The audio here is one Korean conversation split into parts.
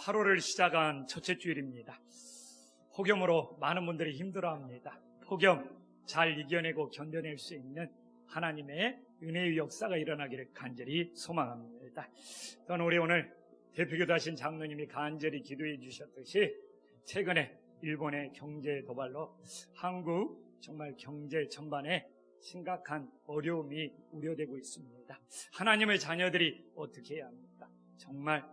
8월을 시작한 첫째 주일입니다. 폭염으로 많은 분들이 힘들어합니다. 폭염 잘 이겨내고 견뎌낼 수 있는 하나님의 은혜의 역사가 일어나기를 간절히 소망합니다. 저는 우리 오늘 대표교다신 장로님이 간절히 기도해 주셨듯이 최근에 일본의 경제 도발로 한국 정말 경제 전반에 심각한 어려움이 우려되고 있습니다. 하나님의 자녀들이 어떻게 해야 합니까? 정말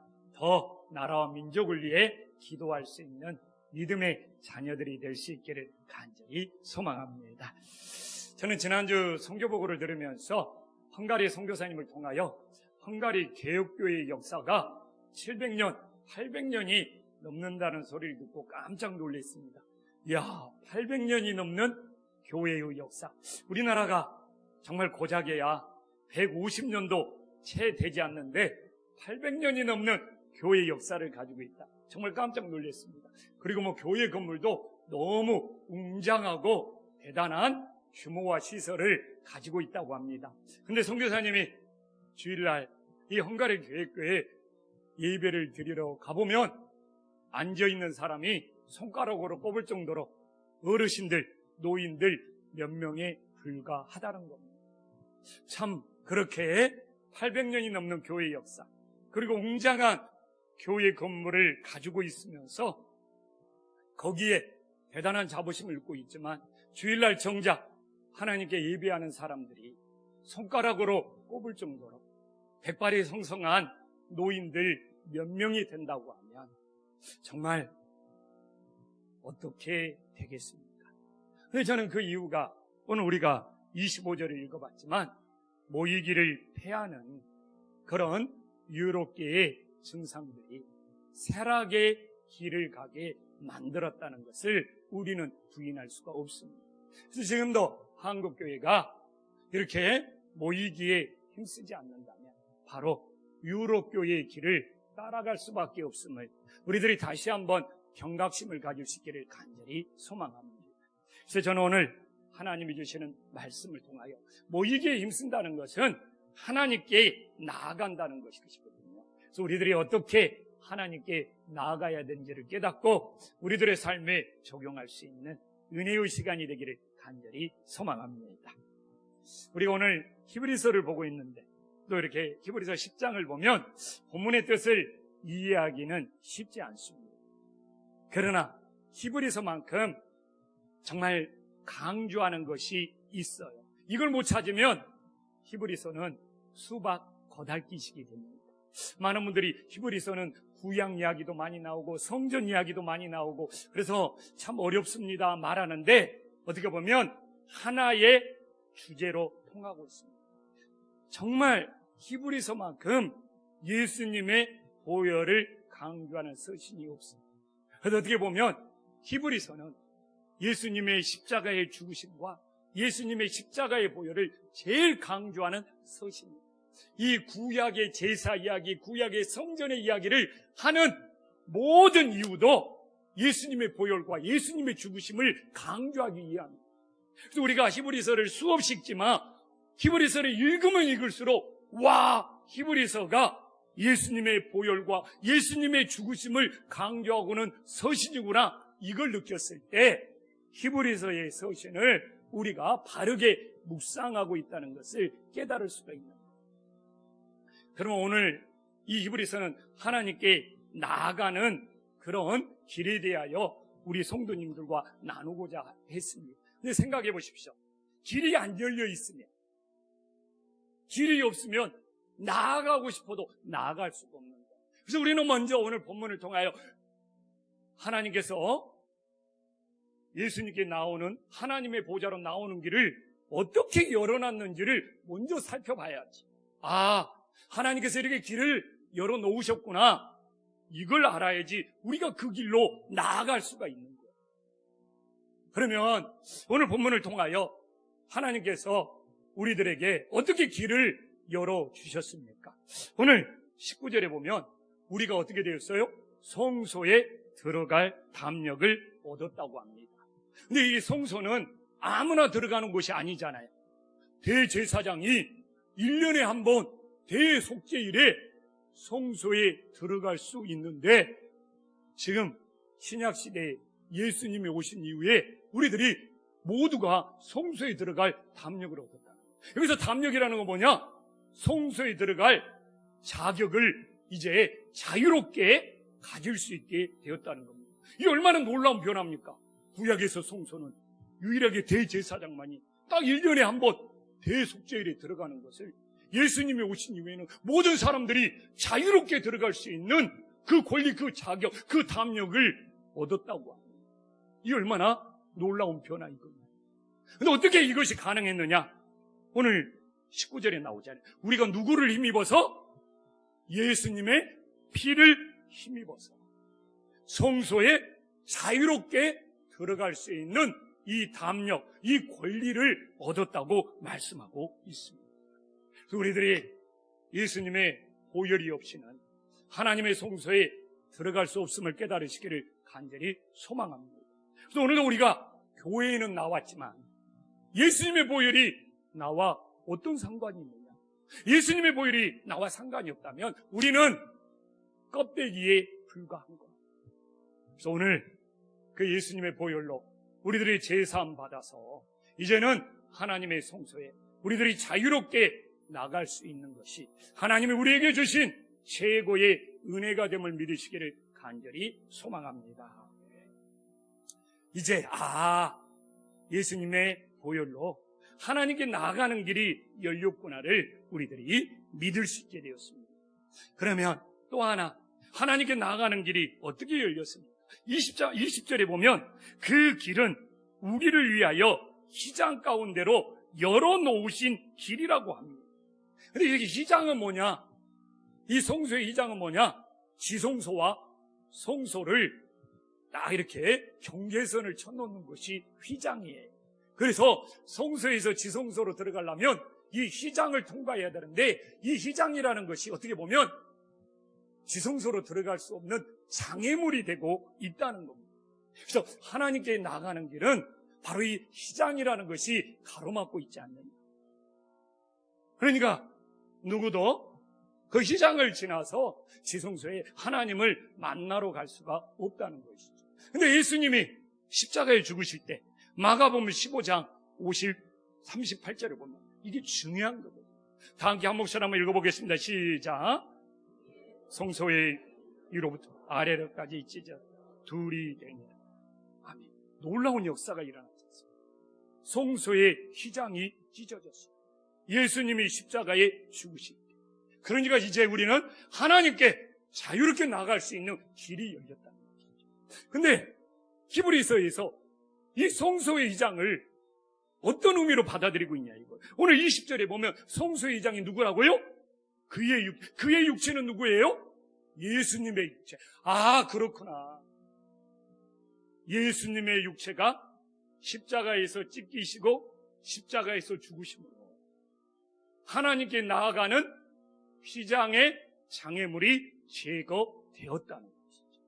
더 나라와 민족을 위해 기도할 수 있는 믿음의 자녀들이 될 수 있기를 간절히 소망합니다. 저는 지난주 선교보고를 들으면서 헝가리 선교사님을 통하여 헝가리 개혁교회의 역사가 700년, 800년이 넘는다는 소리를 듣고 깜짝 놀랐습니다. 이야, 800년이 넘는 교회의 역사. 우리나라가 정말 고작해야 150년도 채 되지 않는데 800년이 넘는 교회 역사를 가지고 있다. 정말 깜짝 놀랐습니다. 그리고 교회 건물도 너무 웅장하고 대단한 규모와 시설을 가지고 있다고 합니다. 근데 선교사님이 주일날 이 헝가리 교회에 예배를 드리러 가보면 앉아있는 사람이 손가락으로 꼽을 정도로 어르신들, 노인들 몇 명에 불과하다는 겁니다. 참 그렇게 800년이 넘는 교회 역사, 그리고 웅장한 교회 건물을 가지고 있으면서 거기에 대단한 자부심을 입고 있지만 주일날 정작 하나님께 예배하는 사람들이 손가락으로 꼽을 정도로 백발이 성성한 노인들 몇 명이 된다고 하면 정말 어떻게 되겠습니까? 근데 저는 그 이유가 오늘 우리가 25절을 읽어봤지만 모이기를 패하는 그런 유럽계의 증상들이 쇠락의 길을 가게 만들었다는 것을 우리는 부인할 수가 없습니다. 그래서 지금도 한국교회가 이렇게 모이기에 힘쓰지 않는다면 바로 유럽교회의 길을 따라갈 수밖에 없음을 우리들이 다시 한번 경각심을 가질 수 있기를 간절히 소망합니다. 그래서 저는 오늘 하나님이 주시는 말씀을 통하여 모이기에 힘쓴다는 것은 하나님께 나아간다는 것이거든요. 그래서 우리들이 어떻게 하나님께 나아가야 되는지를 깨닫고 우리들의 삶에 적용할 수 있는 은혜의 시간이 되기를 간절히 소망합니다. 우리가 오늘 히브리서를 보고 있는데 또 이렇게 히브리서 10장을 보면 본문의 뜻을 이해하기는 쉽지 않습니다. 그러나 히브리서만큼 정말 강조하는 것이 있어요. 이걸 못 찾으면 히브리서는 수박 겉핥기식이 됩니다. 많은 분들이 히브리서는 구약 이야기도 많이 나오고 성전 이야기도 많이 나오고 그래서 참 어렵습니다 말하는데 어떻게 보면 하나의 주제로 통하고 있습니다. 정말 히브리서만큼 예수님의 보혈을 강조하는 서신이 없습니다. 그래서 어떻게 보면 히브리서는 예수님의 십자가의 죽으심과 예수님의 십자가의 보혈을 제일 강조하는 서신입니다. 이 구약의 제사 이야기, 구약의 성전의 이야기를 하는 모든 이유도 예수님의 보혈과 예수님의 죽으심을 강조하기 위함입니다. 그래서 우리가 히브리서를 수없이 읽지만 히브리서를 읽으면 읽을수록 와, 히브리서가 예수님의 보혈과 예수님의 죽으심을 강조하고는 서신이구나 이걸 느꼈을 때 히브리서의 서신을 우리가 바르게 묵상하고 있다는 것을 깨달을 수가 있는 거예요. 그러면 오늘 이 히브리서는 하나님께 나아가는 그런 길에 대하여 우리 성도님들과 나누고자 했습니다. 근데 생각해 보십시오. 길이 안 열려 있으면, 길이 없으면 나아가고 싶어도 나아갈 수가 없는 거예요. 그래서 우리는 먼저 오늘 본문을 통하여 하나님께서 예수님께 나오는 하나님의 보좌로 나오는 길을 어떻게 열어놨는지를 먼저 살펴봐야지. 아, 하나님께서 이렇게 길을 열어놓으셨구나. 이걸 알아야지 우리가 그 길로 나아갈 수가 있는 거예요. 그러면 오늘 본문을 통하여 하나님께서 우리들에게 어떻게 길을 열어주셨습니까? 오늘 19절에 보면 우리가 어떻게 되었어요? 성소에 들어갈 담력을 얻었다고 합니다. 근데 이 성소는 아무나 들어가는 곳이 아니잖아요. 대제사장이 1년에 한 번 대속죄일에 성소에 들어갈 수 있는데 지금 신약시대에 예수님이 오신 이후에 우리들이 모두가 성소에 들어갈 담력을 얻었다. 여기서 담력이라는 건 뭐냐? 성소에 들어갈 자격을 이제 자유롭게 가질 수 있게 되었다는 겁니다. 이게 얼마나 놀라운 변화입니까? 구약에서 성소는 유일하게 대제사장만이 딱 1년에 한 번 대속죄일에 들어가는 것을 예수님이 오신 이후에는 모든 사람들이 자유롭게 들어갈 수 있는 그 권리, 그 자격, 그 담력을 얻었다고 합니다. 이 얼마나 놀라운 변화이거든요. 근데 어떻게 이것이 가능했느냐? 오늘 19절에 나오잖아요. 우리가 누구를 힘입어서? 예수님의 피를 힘입어서 성소에 자유롭게 들어갈 수 있는 이 담력, 이 권리를 얻었다고 말씀하고 있습니다. 그래서 우리들이 예수님의 보혈이 없이는 하나님의 성소에 들어갈 수 없음을 깨달으시기를 간절히 소망합니다. 그래서 오늘도 우리가 교회에는 나왔지만 예수님의 보혈이 나와 어떤 상관이 있느냐? 예수님의 보혈이 나와 상관이 없다면 우리는 껍데기에 불과한 거예요. 그래서 오늘 그 예수님의 보혈로 우리들이 제사함 받아서 이제는 하나님의 성소에 우리들이 자유롭게 나갈 수 있는 것이 하나님이 우리에게 주신 최고의 은혜가 됨을 믿으시기를 간절히 소망합니다. 이제 예수님의 보혈로 하나님께 나아가는 길이 열렸구나를 우리들이 믿을 수 있게 되었습니다. 그러면 또 하나 하나님께 나아가는 길이 어떻게 열렸습니까? 20절에 보면 그 길은 우리를 위하여 휘장 가운데로 열어놓으신 길이라고 합니다. 근데 여기 휘장은 뭐냐? 이 성소의 휘장은 뭐냐? 지성소와 성소를 딱 이렇게 경계선을 쳐놓는 것이 휘장이에요. 그래서 성소에서 지성소로 들어가려면 이 휘장을 통과해야 되는데 이 휘장이라는 것이 어떻게 보면 지성소로 들어갈 수 없는 장애물이 되고 있다는 겁니다. 그래서 하나님께 나가는 길은 바로 이 휘장이라는 것이 가로막고 있지 않느냐. 그러니까 누구도 그 휘장을 지나서 지성소에 하나님을 만나러 갈 수가 없다는 것이죠. 근데 예수님이 십자가에 죽으실 때 마가복음 15장 38절을 보면 이게 중요한 거거든요. 다 함께 한 목소리 한번 읽어보겠습니다. 시작. 성소의 위로부터 아래로까지 찢어 둘이 되니라. 아멘. 놀라운 역사가 일어났습니다. 성소의 휘장이 찢어졌어요. 예수님이 십자가에 죽으실 때. 그러니까 이제 우리는 하나님께 자유롭게 나갈 수 있는 길이 열렸다는 것이죠. 근데 히브리서에서 이 성소의 휘장을 어떤 의미로 받아들이고 있냐 이거. 오늘 20절에 보면 성소의 휘장이 누구라고요? 그의 육체는 누구예요? 예수님의 육체. 그렇구나. 예수님의 육체가 십자가에서 찢기시고 십자가에서 죽으심으로 하나님께 나아가는 휘장의 장애물이 제거되었다는 것이죠.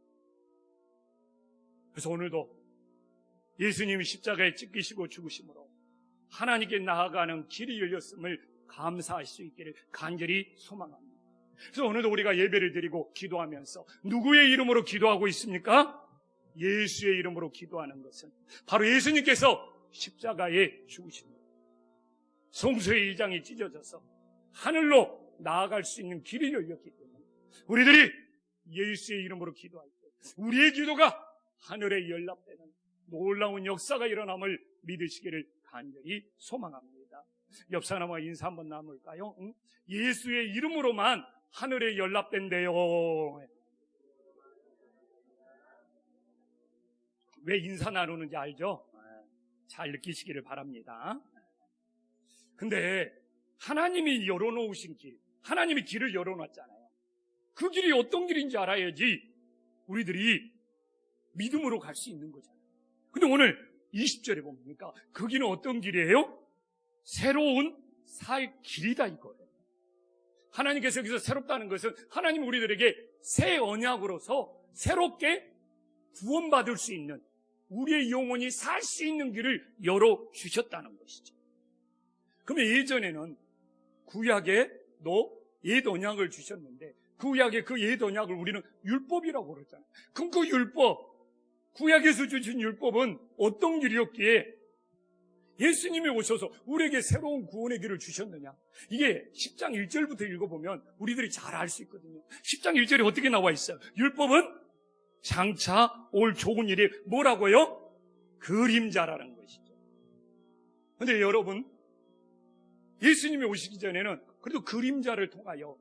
그래서 오늘도 예수님이 십자가에 찢기시고 죽으심으로 하나님께 나아가는 길이 열렸음을 감사할 수 있기를 간절히 소망합니다. 그래서 오늘도 우리가 예배를 드리고 기도하면서 누구의 이름으로 기도하고 있습니까? 예수의 이름으로 기도하는 것은 바로 예수님께서 십자가에 죽으십니다. 성소의 휘장이 찢어져서 하늘로 나아갈 수 있는 길이 열렸기 때문에 우리들이 예수의 이름으로 기도할 때 우리의 기도가 하늘에 연락되는 놀라운 역사가 일어남을 믿으시기를 간절히 소망합니다. 옆 사람과 인사 한번 나눌까요? 예수의 이름으로만 하늘에 연락된대요. 왜 인사 나누는지 알죠? 잘 느끼시기를 바랍니다. 근데 하나님이 열어놓으신 길, 하나님이 길을 열어놨잖아요. 그 길이 어떤 길인지 알아야지 우리들이 믿음으로 갈 수 있는 거잖아요. 근데 오늘 20절에 보니까 그 길은 어떤 길이에요? 새로운 살 길이다 이거예요. 하나님께서 여기서 새롭다는 것은 하나님 우리들에게 새 언약으로서 새롭게 구원받을 수 있는 우리의 영혼이 살 수 있는 길을 열어주셨다는 것이죠. 그러면 예전에는 구약에 옛 언약을 주셨는데 구약의 그 옛 언약을 우리는 율법이라고 그러잖아요. 그럼 그 율법, 구약에서 주신 율법은 어떤 길이었기에 예수님이 오셔서 우리에게 새로운 구원의 길을 주셨느냐? 이게 10장 1절부터 읽어보면 우리들이 잘 알 수 있거든요. 10장 1절에 어떻게 나와 있어요? 율법은 장차 올 좋은 일이 뭐라고요? 그림자라는 것이죠. 그런데 여러분, 예수님이 오시기 전에는 그래도 그림자를 통하여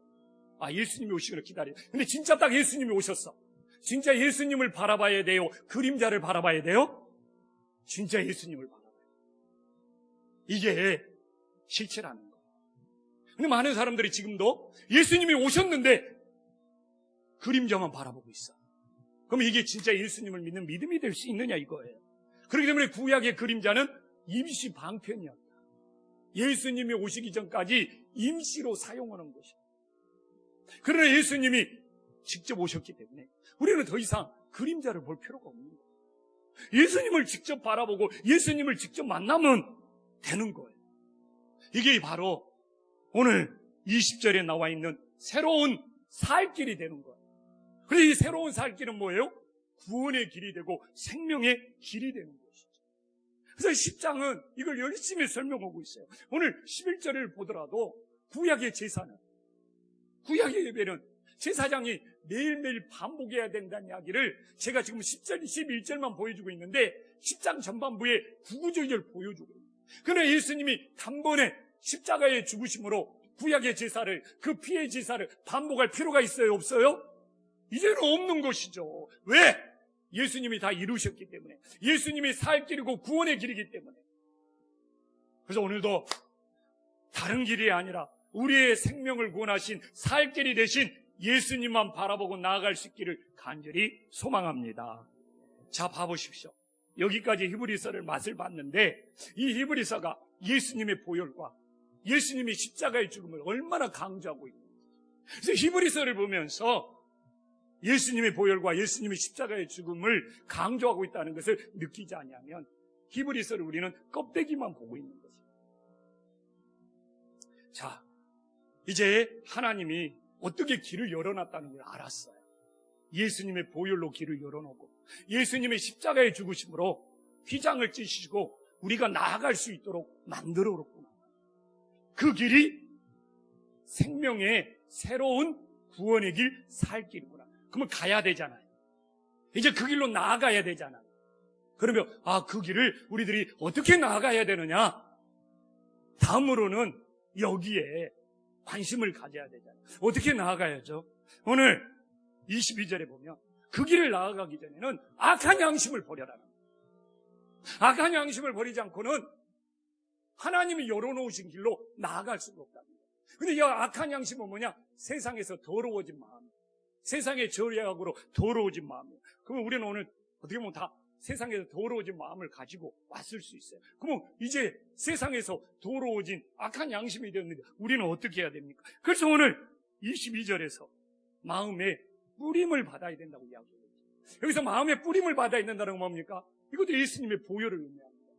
예수님이 오시기를 기다려요. 근데 진짜 딱 예수님이 오셨어. 진짜 예수님을 바라봐야 돼요? 그림자를 바라봐야 돼요? 진짜 예수님을 바라봐요. 이게 실체라는 거예요. 근데 많은 사람들이 지금도 예수님이 오셨는데 그림자만 바라보고 있어. 그럼 이게 진짜 예수님을 믿는 믿음이 될 수 있느냐 이거예요. 그렇기 때문에 구약의 그림자는 임시 방편이었다. 예수님이 오시기 전까지 임시로 사용하는 것이다. 그러나 예수님이 직접 오셨기 때문에 우리는 더 이상 그림자를 볼 필요가 없는 거예요. 예수님을 직접 바라보고 예수님을 직접 만나면 되는 거예요. 이게 바로 오늘 20절에 나와 있는 새로운 살 길이 되는 거예요. 그래서 이 새로운 살 길은 뭐예요? 구원의 길이 되고 생명의 길이 되는 것이죠. 그래서 10장은 이걸 열심히 설명하고 있어요. 오늘 11절을 보더라도 구약의 제사는, 구약의 예배는 제사장이 매일매일 반복해야 된다는 이야기를 제가 지금 10절, 11절만 보여주고 있는데 10장 전반부에 구구절절 보여주고 있어요. 그러나 예수님이 단번에 십자가의 죽으심으로 구약의 제사를, 그 피의 제사를 반복할 필요가 있어요? 없어요? 이제는 없는 것이죠. 왜? 예수님이 다 이루셨기 때문에. 예수님이 살 길이고 구원의 길이기 때문에. 그래서 오늘도 다른 길이 아니라 우리의 생명을 구원하신 살 길이 되신 예수님만 바라보고 나아갈 수 있기를 간절히 소망합니다. 자, 봐보십시오. 여기까지 히브리서를 맛을 봤는데 이 히브리서가 예수님의 보혈과 예수님이 십자가의 죽음을 얼마나 강조하고 있는지. 그래서 히브리서를 보면서 예수님의 보혈과 예수님의 십자가의 죽음을 강조하고 있다는 것을 느끼지 않으면 히브리서를 우리는 껍데기만 보고 있는 거죠. 자, 이제 하나님이 어떻게 길을 열어놨다는 걸 알았어요. 예수님의 보혈로 길을 열어놓고 예수님의 십자가의 죽으심으로 휘장을 찢으시고 우리가 나아갈 수 있도록 만들어 놓구나. 그 길이 생명의 새로운 구원의 길, 살 길이구나. 그러면 가야 되잖아요. 이제 그 길로 나아가야 되잖아요. 그러면 그 길을 우리들이 어떻게 나아가야 되느냐? 다음으로는 여기에 관심을 가져야 되잖아요. 어떻게 나아가야죠? 오늘 22절에 보면 그 길을 나아가기 전에는 악한 양심을 버려라는 거예요. 악한 양심을 버리지 않고는 하나님이 열어놓으신 길로 나아갈 수가 없다는 거예요. 근데 이 악한 양심은 뭐냐? 세상에서 더러워진 마음, 세상의 죄악으로 더러워진 마음이에요. 그러면 우리는 오늘 어떻게 보면 다 세상에서 더러워진 마음을 가지고 왔을 수 있어요. 그러면 이제 세상에서 더러워진 악한 양심이 되었는데 우리는 어떻게 해야 됩니까? 그래서 오늘 22절에서 마음에 뿌림을 받아야 된다고 이야기해요. 여기서 마음에 뿌림을 받아야 된다는 건 뭡니까? 이것도 예수님의 보혈을 의미합니다.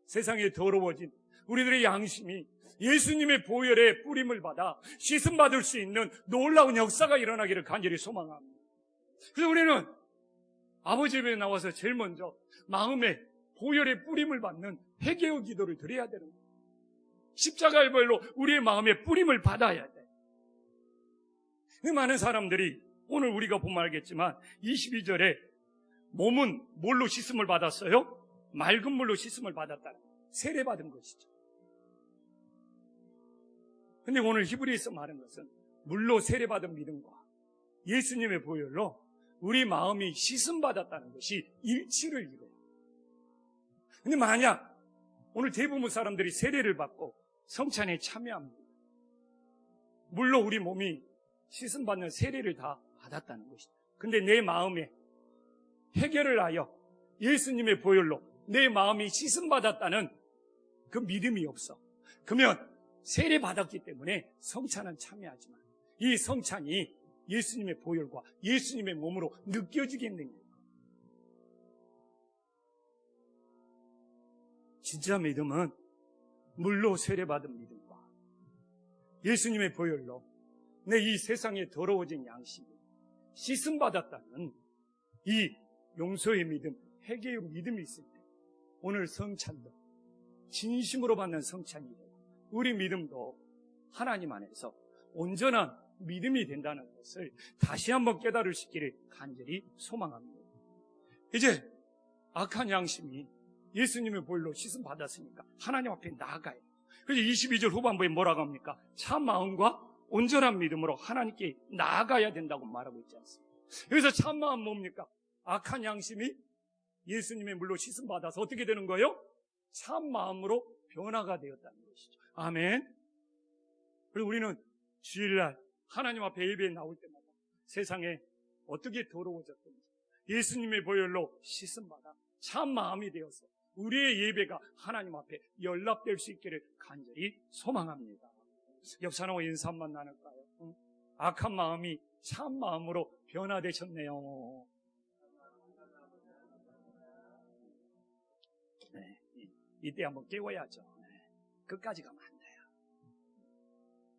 세상에 더러워진 우리들의 양심이 예수님의 보혈에 뿌림을 받아 씻음받을 수 있는 놀라운 역사가 일어나기를 간절히 소망합니다. 그래서 우리는 아버지 앞에 나와서 제일 먼저 마음에 보혈의 뿌림을 받는 회개의 기도를 드려야 되는 거예요. 십자가의 보혈로 우리의 마음에 뿌림을 받아야 돼. 많은 사람들이 오늘 우리가 보면 알겠지만 22절에 몸은 뭘로 씻음을 받았어요? 맑은 물로 씻음을 받았다. 세례받은 것이죠. 근데 오늘 히브리에서 말하는 것은 물로 세례받은 믿음과 예수님의 보혈로 우리 마음이 씻음받았다는 것이 일치를 이뤄요. 근데 만약 오늘 대부분 사람들이 세례를 받고 성찬에 참여합니다. 물로 우리 몸이 씻음받는 세례를 다 받았다는 것이죠. 근데 내 마음에 회개를 하여 예수님의 보혈로 내 마음이 씻음받았다는 그 믿음이 없어. 그러면 세례 받았기 때문에 성찬은 참여하지만 이 성찬이 예수님의 보혈과 예수님의 몸으로 느껴지겠느냐? 진짜 믿음은 물로 세례받은 믿음과 예수님의 보혈로 내 이 세상에 더러워진 양심이 씻음받았다는 이 용서의 믿음, 회개의 믿음이 있을 때 오늘 성찬도 진심으로 받는 성찬이 되고 우리 믿음도 하나님 안에서 온전한 믿음이 된다는 것을 다시 한번 깨달을 수 있기를 간절히 소망합니다. 이제 악한 양심이 예수님의 보혈로 씻음 받았으니까 하나님 앞에 나아가요. 그래서 22절 후반부에 뭐라고 합니까? 참 마음과 온전한 믿음으로 하나님께 나아가야 된다고 말하고 있지 않습니까? 여기서 참 마음 뭡니까? 악한 양심이 예수님의 물로 씻음 받아서 어떻게 되는 거예요? 참 마음으로 변화가 되었다는 것이죠. 아멘. 그리고 우리는 주일날 하나님 앞에 예배에 나올 때마다 세상에 어떻게 더러워졌든지 예수님의 보혈로 씻음 받아 참 마음이 되어서 우리의 예배가 하나님 앞에 연락될 수 있기를 간절히 소망합니다. 옆 사람과 인사 한번 나눌까요? 악한 마음이 참 마음으로 변화되셨네요. 네, 이때 한번 깨워야죠. 네, 끝까지 가면 안 돼요.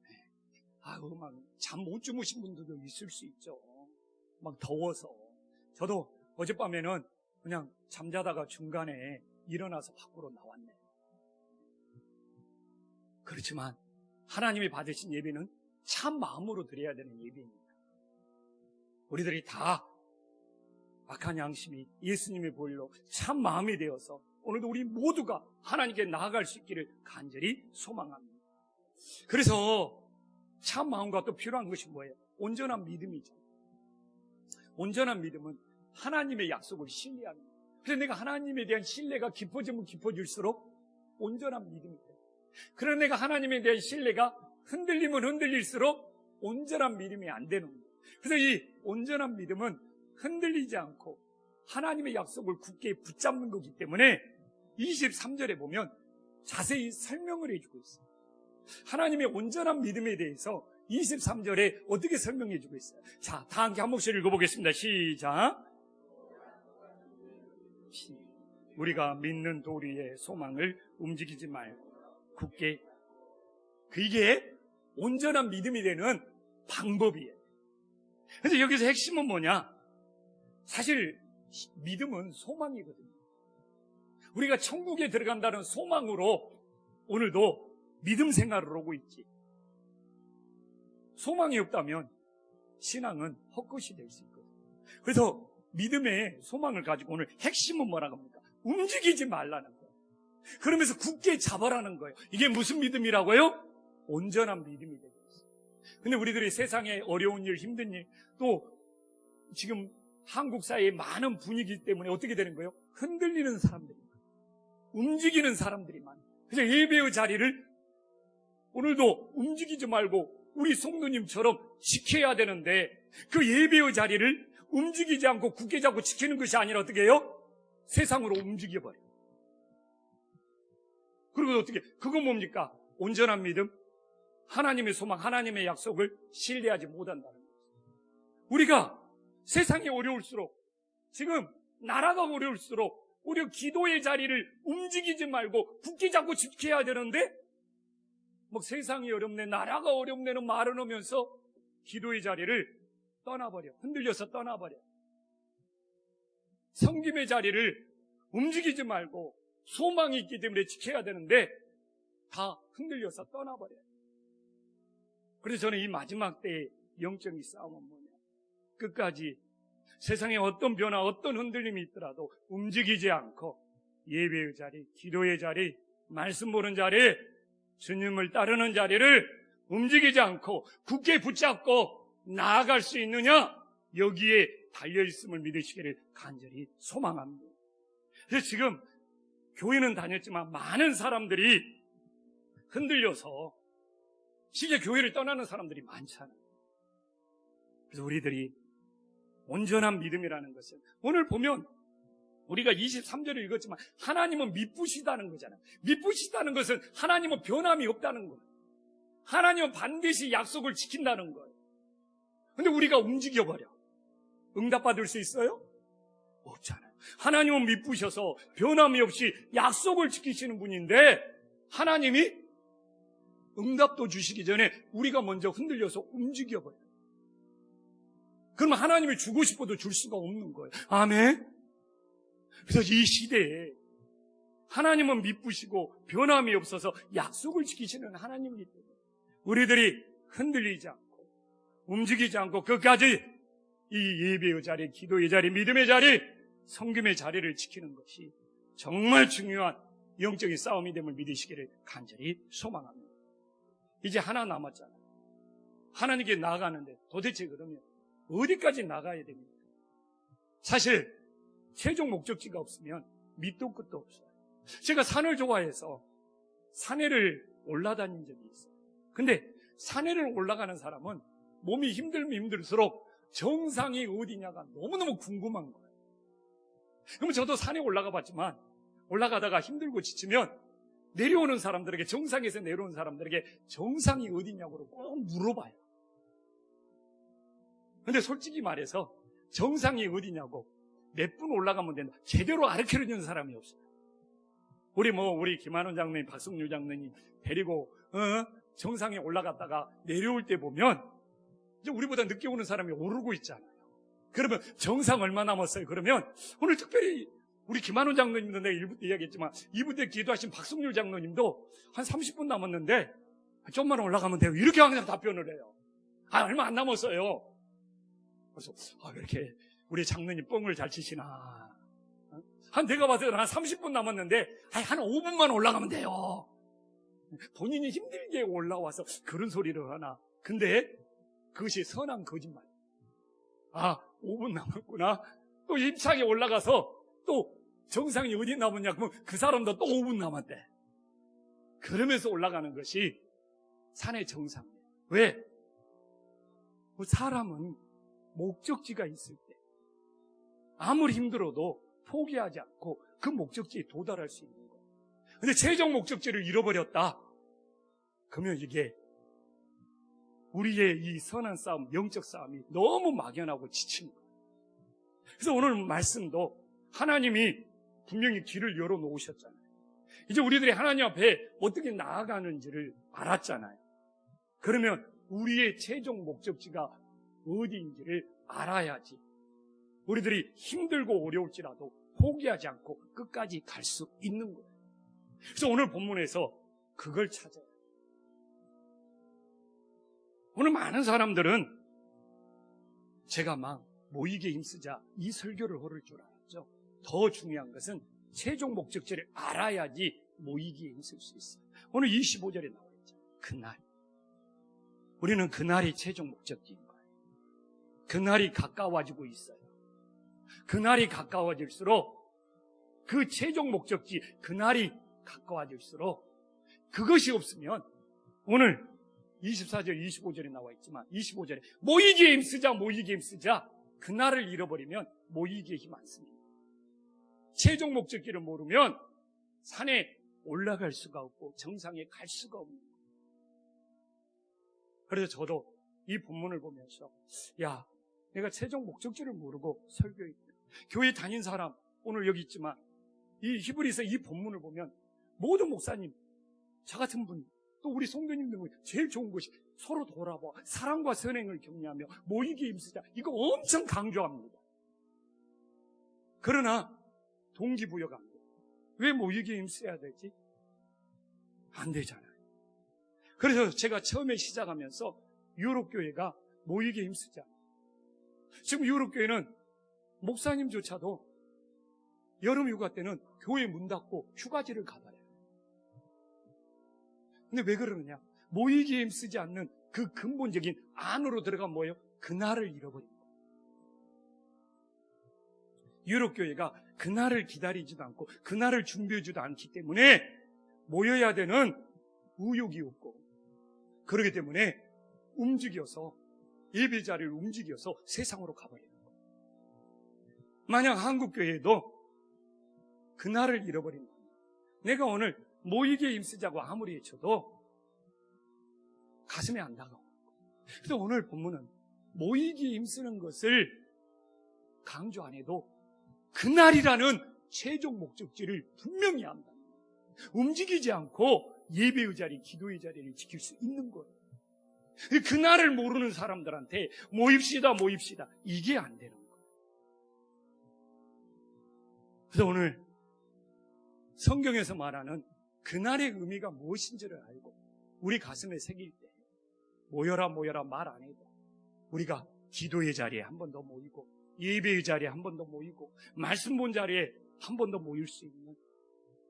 네. 막 잠 못 주무신 분들도 있을 수 있죠. 막 더워서. 저도 어젯밤에는 그냥 잠자다가 중간에 일어나서 밖으로 나왔네요. 그렇지만 하나님이 받으신 예배는 참 마음으로 드려야 되는 예배입니다. 우리들이 다 악한 양심이 예수님의 보혈로 참 마음이 되어서 오늘도 우리 모두가 하나님께 나아갈 수 있기를 간절히 소망합니다. 그래서 참 마음과 또 필요한 것이 뭐예요? 온전한 믿음이죠. 온전한 믿음은 하나님의 약속을 신뢰하는 거예요. 그래서 내가 하나님에 대한 신뢰가 깊어지면 깊어질수록 온전한 믿음이 돼요. 그러나 내가 하나님에 대한 신뢰가 흔들리면 흔들릴수록 온전한 믿음이 안 되는 거예요. 그래서 이 온전한 믿음은 흔들리지 않고 하나님의 약속을 굳게 붙잡는 거기 때문에 23절에 보면 자세히 설명을 해주고 있어요. 하나님의 온전한 믿음에 대해서 23절에 어떻게 설명해주고 있어요? 자, 다 함께 한 목소리 읽어보겠습니다. 시작. 우리가 믿는 도리의 소망을 움직이지 말고 굳게, 이게 온전한 믿음이 되는 방법이에요. 그래서 여기서 핵심은 뭐냐? 사실 믿음은 소망이거든요. 우리가 천국에 들어간다는 소망으로 오늘도 믿음 생활을 하고 있지. 소망이 없다면 신앙은 헛것이 될 수 있거든요. 그래서 믿음의 소망을 가지고 오늘 핵심은 뭐라고 합니까? 움직이지 말라는 거예요. 그러면서 굳게 잡아라는 거예요. 이게 무슨 믿음이라고요? 온전한 믿음이 되겠어요. 근데 우리들이 세상에 어려운 일, 힘든 일, 또 지금 한국 사회의 많은 분위기 때문에 어떻게 되는 거예요? 흔들리는 사람들이 많아요. 움직이는 사람들이 많아요. 그래서 예배의 자리를 오늘도 움직이지 말고 우리 성도님처럼 지켜야 되는데 그 예배의 자리를 움직이지 않고 굳게 잡고 지키는 것이 아니라 어떻게 해요? 세상으로 움직여버려요. 그리고 어떻게, 그건 뭡니까? 온전한 믿음, 하나님의 소망, 하나님의 약속을 신뢰하지 못한다는 거죠. 우리가 세상이 어려울수록, 지금 나라가 어려울수록 우리 기도의 자리를 움직이지 말고 굳게 잡고 지켜야 되는데 뭐 세상이 어렵네, 나라가 어렵네는 말은 하면서 기도의 자리를 떠나버려. 흔들려서 떠나버려. 섬김의 자리를 움직이지 말고 소망이 있기 때문에 지켜야 되는데 다 흔들려서 떠나버려요. 그래서 저는 이 마지막 때의 영적인 싸움은 뭐냐? 끝까지 세상에 어떤 변화, 어떤 흔들림이 있더라도 움직이지 않고 예배의 자리, 기도의 자리, 말씀 보는 자리, 주님을 따르는 자리를 움직이지 않고 굳게 붙잡고 나아갈 수 있느냐? 여기에 달려있음을 믿으시기를 간절히 소망합니다. 그래서 지금 교회는 다녔지만 많은 사람들이 흔들려서 진짜 교회를 떠나는 사람들이 많잖아요. 그래서 우리들이 온전한 믿음이라는 것은 오늘 보면 우리가 23절을 읽었지만 하나님은 미쁘시다는 거잖아요. 미쁘시다는 것은 하나님은 변함이 없다는 거예요. 하나님은 반드시 약속을 지킨다는 거예요. 근데 우리가 움직여버려. 응답받을 수 있어요? 없잖아요. 하나님은 미쁘셔서 변함이 없이 약속을 지키시는 분인데 하나님이 응답도 주시기 전에 우리가 먼저 흔들려서 움직여버려요. 그러면 하나님이 주고 싶어도 줄 수가 없는 거예요. 아멘? 그래서 이 시대에 하나님은 미쁘시고 변함이 없어서 약속을 지키시는 하나님이기 때문에 우리들이 흔들리지 않고 움직이지 않고 끝까지 이 예배의 자리, 기도의 자리, 믿음의 자리, 성김의 자리를 지키는 것이 정말 중요한 영적인 싸움이 됨을 믿으시기를 간절히 소망합니다. 이제 하나 남았잖아요. 하나님께 나아가는데 도대체 그러면 어디까지 나가야 됩니까? 사실 최종 목적지가 없으면 밑도 끝도 없어요. 제가 산을 좋아해서 산에를 올라다닌 적이 있어요. 근데 산에를 올라가는 사람은 몸이 힘들면 힘들수록 정상이 어디냐가 너무너무 궁금한 거예요. 그러면 저도 산에 올라가 봤지만 올라가다가 힘들고 지치면 내려오는 사람들에게, 정상에서 내려오는 사람들에게 정상이 어디냐고 꼭 물어봐요. 근데 솔직히 말해서 정상이 어디냐고 몇 분 올라가면 된다, 제대로 가르쳐주는 사람이 없어요. 우리 김한원 장로님, 박성유 장로님 데리고 정상에 올라갔다가 내려올 때 보면 이제 우리보다 늦게 오는 사람이 오르고 있잖아요. 그러면 정상 얼마 남았어요? 그러면 오늘 특별히 우리 김한원 장로님도 내가 1부 때 이야기했지만 2부 때 기도하신 박성유 장로님도 한 30분 남았는데 좀만 올라가면 돼요. 이렇게 항상 답변을 해요. 얼마 안 남았어요. 그래서 왜 이렇게 우리 장로님 뻥을 잘 치시나. 내가 봐서 한 30분 남았는데 한 5분만 올라가면 돼요. 본인이 힘들게 올라와서 그런 소리를 하나. 근데 그것이 선한 거짓말. 5분 남았구나. 또 힘차게 올라가서 또 정상이 어디 남았냐 그러면 그 사람도 또 5분 남았대. 그러면서 올라가는 것이 산의 정상이에요. 왜? 사람은 목적지가 있을 때 아무리 힘들어도 포기하지 않고 그 목적지에 도달할 수 있는 거예요. 근데 최종 목적지를 잃어버렸다. 그러면 이게 우리의 이 선한 싸움, 영적 싸움이 너무 막연하고 지치는 거예요. 그래서 오늘 말씀도 하나님이 분명히 길을 열어놓으셨잖아요. 이제 우리들이 하나님 앞에 어떻게 나아가는지를 알았잖아요. 그러면 우리의 최종 목적지가 어디인지를 알아야지 우리들이 힘들고 어려울지라도 포기하지 않고 끝까지 갈 수 있는 거예요. 그래서 오늘 본문에서 그걸 찾아요. 오늘 많은 사람들은 제가 막 모이게 힘쓰자 이 설교를 걸을 줄 알았죠. 더 중요한 것은 최종 목적지를 알아야지 모이기에 힘쓸 수 있어요. 오늘 25절에 나와 있죠. 그날. 우리는 그날이 최종 목적지인 거예요. 그날이 가까워지고 있어요. 그날이 가까워질수록 그 최종 목적지, 그날이 가까워질수록 그것이 없으면 오늘 24절, 25절에 나와 있지만 25절에 모이기에 힘쓰자, 모이기에 힘쓰자. 그날을 잃어버리면 모이기에 힘 안 씁니다. 최종 목적지를 모르면 산에 올라갈 수가 없고 정상에 갈 수가 없는 거예요. 그래서 저도 이 본문을 보면서 내가 최종 목적지를 모르고 설교했다. 교회 다닌 사람 오늘 여기 있지만 이 히브리서 이 본문을 보면 모든 목사님, 저 같은 분, 또 우리 성도님들 제일 좋은 것이 서로 돌아봐 사랑과 선행을 격려하며 모이기에 힘쓰자. 이거 엄청 강조합니다. 그러나 동기부여가 안 돼요. 왜 모이기에 힘써야 되지? 안 되잖아요. 그래서 제가 처음에 시작하면서 유럽교회가 모이기에 힘쓰자. 지금 유럽교회는 목사님조차도 여름 휴가 때는 교회 문 닫고 휴가지를 가봐요. 근데 왜 그러느냐? 모이기에 힘쓰지 않는 그 근본적인 안으로 들어가면 뭐예요? 그날을 잃어버린 거예요. 유럽교회가 그날을 기다리지도 않고 그날을 준비해주지도 않기 때문에 모여야 되는 의욕이 없고, 그렇기 때문에 움직여서 예배 자리를 움직여서 세상으로 가버리는 거예요. 만약 한국교회도 그날을 잃어버린 거예요. 내가 오늘 모이기에 힘쓰자고 아무리 외쳐도 가슴에 안 다가오는 거예요. 그래서 오늘 본문은 모이기에 힘쓰는 것을 강조 안 해도 그날이라는 최종 목적지를 분명히 한다. 움직이지 않고 예배의 자리, 기도의 자리를 지킬 수 있는 거예요. 그날을 모르는 사람들한테 모입시다 이게 안 되는 거예요. 그래서 오늘 성경에서 말하는 그날의 의미가 무엇인지를 알고 우리 가슴에 새길 때 모여라 말 안 해도 우리가 기도의 자리에 한 번 더 모이고 예배의 자리에 한 번 더 모이고 말씀 본 자리에 한 번 더 모일 수 있는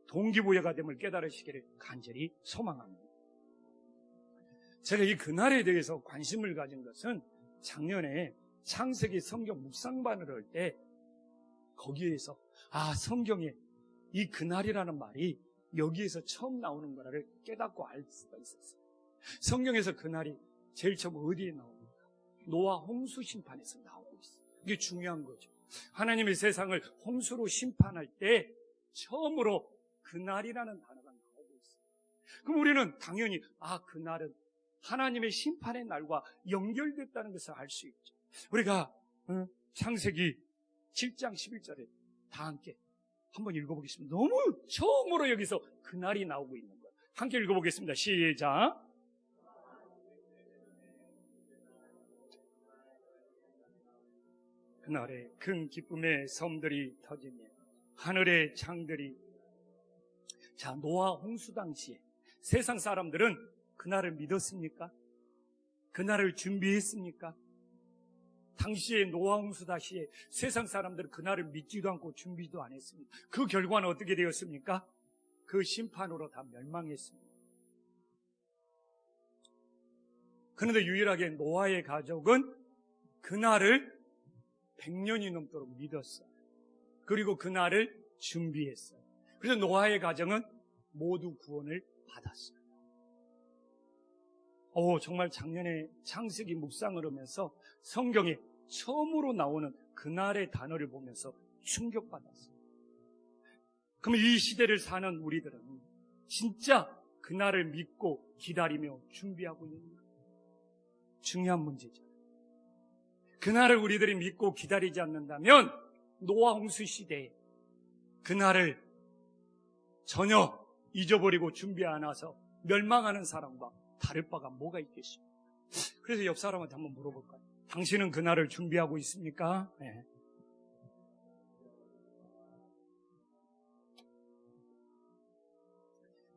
동기부여가 됨을 깨달으시기를 간절히 소망합니다. 제가 이 그날에 대해서 관심을 가진 것은 작년에 창세기 성경 묵상반을 할 때 거기에서 성경에 이 그날이라는 말이 여기에서 처음 나오는 거를 깨닫고 알 수가 있었어요. 성경에서 그날이 제일 처음 어디에 나옵니까? 노아 홍수 심판에서 나오고 있어요. 이게 중요한 거죠. 하나님의 세상을 홍수로 심판할 때 처음으로 그날이라는 단어가 나오고 있어요. 그럼 우리는 당연히 그날은 하나님의 심판의 날과 연결됐다는 것을 알 수 있죠. 우리가 창세기 7장 11절에 다 함께 한번 읽어보겠습니다. 너무 처음으로 여기서 그날이 나오고 있는 거예요. 함께 읽어보겠습니다. 시작. 그날에 큰 기쁨의 섬들이 터지며 하늘의 창들이 노아 홍수 당시에 세상 사람들은 그날을 믿었습니까? 그날을 준비했습니까? 당시에 노아 홍수 당시에 세상 사람들은 그날을 믿지도 않고 준비도 안 했습니다. 그 결과는 어떻게 되었습니까? 그 심판으로 다 멸망했습니다. 그런데 유일하게 노아의 가족은 그날을 100년이 넘도록 믿었어요. 그리고 그날을 준비했어요. 그래서 노아의 가정은 모두 구원을 받았어요. 정말 작년에 창세기 묵상을 하면서 성경에 처음으로 나오는 그날의 단어를 보면서 충격받았어요. 그럼 이 시대를 사는 우리들은 진짜 그날을 믿고 기다리며 준비하고 있는가? 중요한 문제죠. 그날을 우리들이 믿고 기다리지 않는다면 노아 홍수 시대에 그날을 전혀 잊어버리고 준비 안 해서 멸망하는 사람과 다를 바가 뭐가 있겠습니까? 그래서 옆 사람한테 한번 물어볼까요? 당신은 그날을 준비하고 있습니까? 네.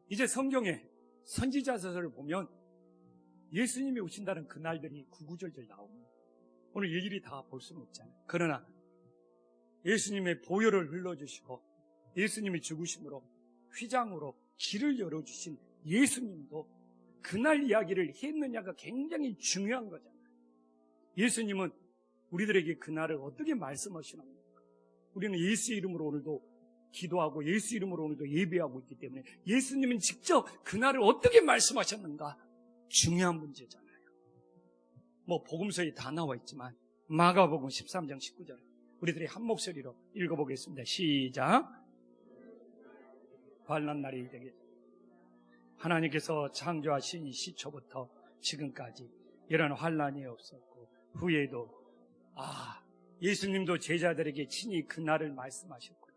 이제 성경에 선지자서를 보면 예수님이 오신다는 그날들이 구구절절 나옵니다. 오늘 일일이 다 볼 수는 없잖아요. 그러나 예수님의 보혈을 흘러주시고 예수님이 죽으심으로 휘장으로 길을 열어주신 예수님도 그날 이야기를 했느냐가 굉장히 중요한 거잖아요. 예수님은 우리들에게 그날을 어떻게 말씀하시는 겁니까? 우리는 예수 이름으로 오늘도 기도하고 예수 이름으로 오늘도 예배하고 있기 때문에 예수님은 직접 그날을 어떻게 말씀하셨는가 중요한 문제잖아요. 복음서에 다 나와 있지만 마가복음 13장 19절 우리들이 한 목소리로 읽어보겠습니다. 시작. 환난 날이 되게 하나님께서 창조하신 시초부터 지금까지 이런 환난이 없었고 후에도 예수님도 제자들에게 친히 그날을 말씀하셨구나.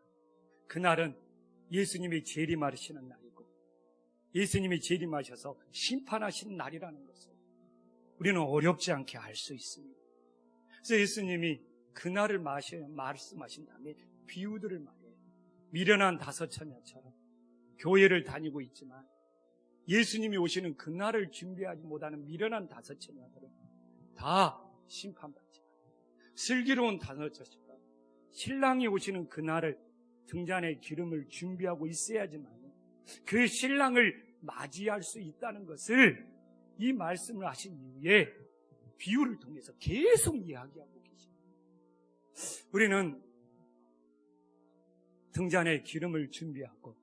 그날은 예수님이 재림하시는 날이고 예수님이 재림하셔서 심판하신 날이라는 것을 우리는 어렵지 않게 알 수 있습니다. 그래서 예수님이 그날을 말씀하신 다음에 비유들을 말해요. 미련한 다섯 처녀처럼 교회를 다니고 있지만 예수님이 오시는 그날을 준비하지 못하는 미련한 다섯 처녀들은 다 심판받지만 슬기로운 다섯 처녀가 신랑이 오시는 그날을 등잔에 기름을 준비하고 있어야지만 그 신랑을 맞이할 수 있다는 것을 이 말씀을 하신 이후에 비유를 통해서 계속 이야기하고 계십니다. 우리는 등잔에 기름을 준비하고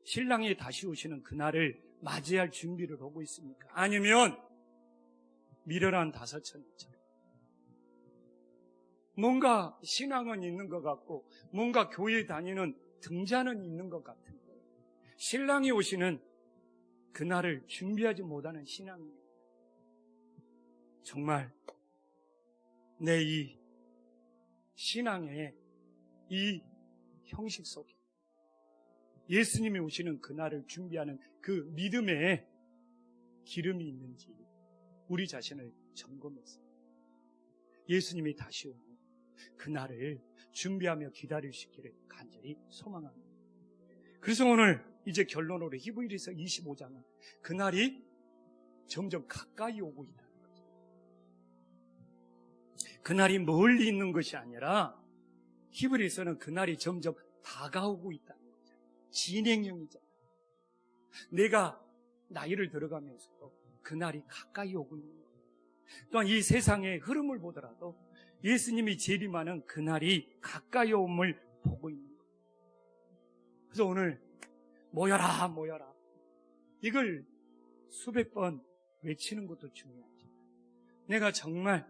신랑이 다시 오시는 그날을 맞이할 준비를 하고 있습니까? 아니면 미련한 다섯 처녀처럼 뭔가 신앙은 있는 것 같고 뭔가 교회 다니는 등잔은 있는 것 같은데 신랑이 오시는 그날을 준비하지 못하는 신앙입니다. 정말 내 이 신앙의 이 형식 속에 예수님이 오시는 그날을 준비하는 그 믿음에 기름이 있는지 우리 자신을 점검해서 예수님이 다시 오는 그날을 준비하며 기다릴 수 있기를 간절히 소망합니다. 그래서 오늘 이제 결론으로 히브리서 25장은 그날이 점점 가까이 오고 있다는 거죠. 그날이 멀리 있는 것이 아니라 히브리서는 그날이 점점 다가오고 있다는 거죠. 진행형이잖아요. 내가 나이를 들어가면서도 그날이 가까이 오고 있는 거예요. 또한 이 세상의 흐름을 보더라도 예수님이 재림하는 그날이 가까이 옴을 보고 있는 거예요. 그래서 오늘 모여라 모여라 이걸 수백 번 외치는 것도 중요하죠. 내가 정말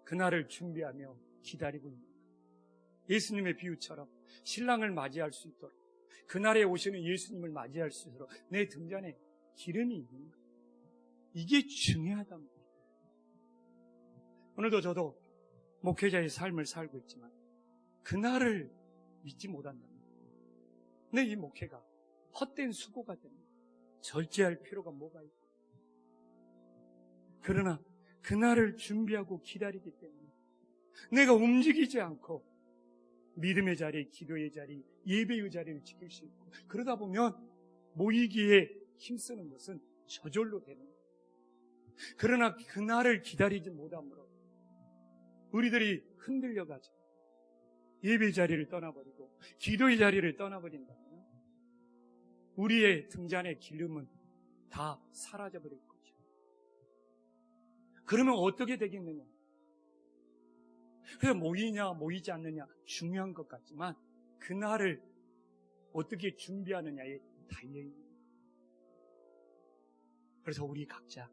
그날을 준비하며 기다리고 있는 거예요. 예수님의 비유처럼 신랑을 맞이할 수 있도록 그날에 오시는 예수님을 맞이할 수 있도록 내 등잔에 기름이 있는 거예요. 이게 중요하답니다. 오늘도 저도 목회자의 삶을 살고 있지만 그날을 믿지 못한답니다. 내 이 목회가 헛된 수고가 됩니다. 절제할 필요가 뭐가 있고. 그러나 그날을 준비하고 기다리기 때문에 내가 움직이지 않고 믿음의 자리, 기도의 자리, 예배의 자리를 지킬 수 있고 그러다 보면 모이기에 힘쓰는 것은 저절로 되는 거예요. 그러나 그날을 기다리지 못함으로 우리들이 흔들려가지고 예배의 자리를 떠나버리고 기도의 자리를 떠나버린다면 우리의 등잔의 기름은 다 사라져버릴 거죠. 그러면 어떻게 되겠느냐? 그래서 모이냐 모이지 않느냐 중요한 것 같지만 그날을 어떻게 준비하느냐에 달려있는 거예요. 그래서 우리 각자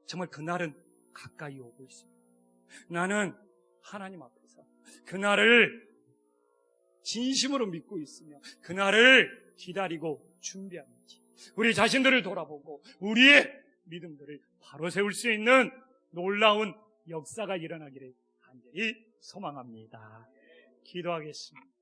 정말 그날은 가까이 오고 있습니다. 나는 하나님 앞에서 그날을 진심으로 믿고 있으며 그날을 기다리고 준비하는지 우리 자신들을 돌아보고 우리의 믿음들을 바로 세울 수 있는 놀라운 역사가 일어나기를 간절히 소망합니다. 기도하겠습니다.